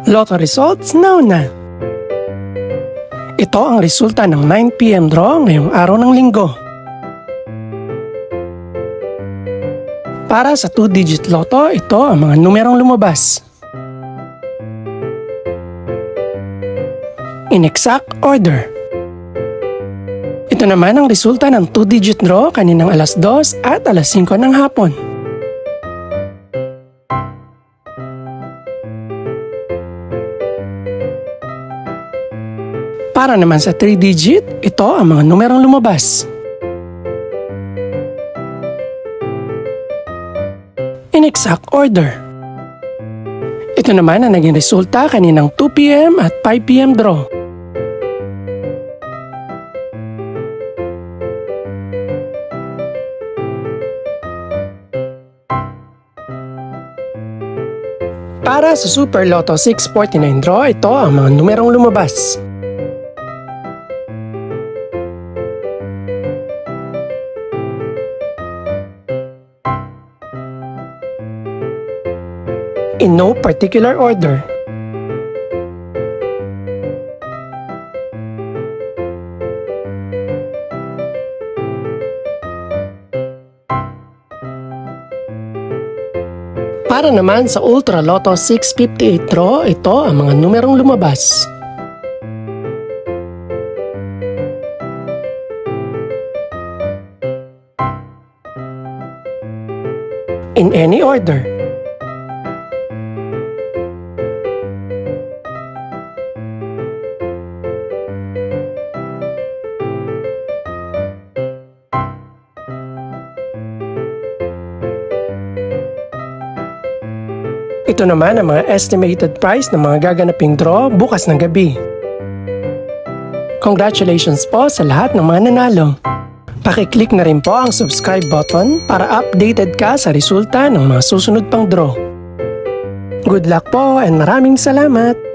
Lotto results now na. Ito ang resulta ng 9 PM draw ngayong araw ng linggo. Para sa 2-digit lotto, ito ang mga numerong lumabas. In exact order. Ito naman ang resulta ng 2-digit draw kaninang alas 2 at alas 5 ng hapon. Para naman sa 3-digit, ito ang mga numerong lumabas. In exact order. Ito naman ang naging resulta kaninang 2 PM at 5 PM draw. Para sa Super Lotto 649 draw, ito ang mga numerong lumabas. In no particular order. Para naman sa Ultra Lotto 658 draw, ito ang mga numerong lumabas. In any order. Ito naman ang mga estimated price ng mga gaganaping draw bukas ng gabi. Congratulations po sa lahat ng mga nanalo. Pakiclick na rin po ang subscribe button para updated ka sa resulta ng mga susunod pang draw. Good luck po and maraming salamat!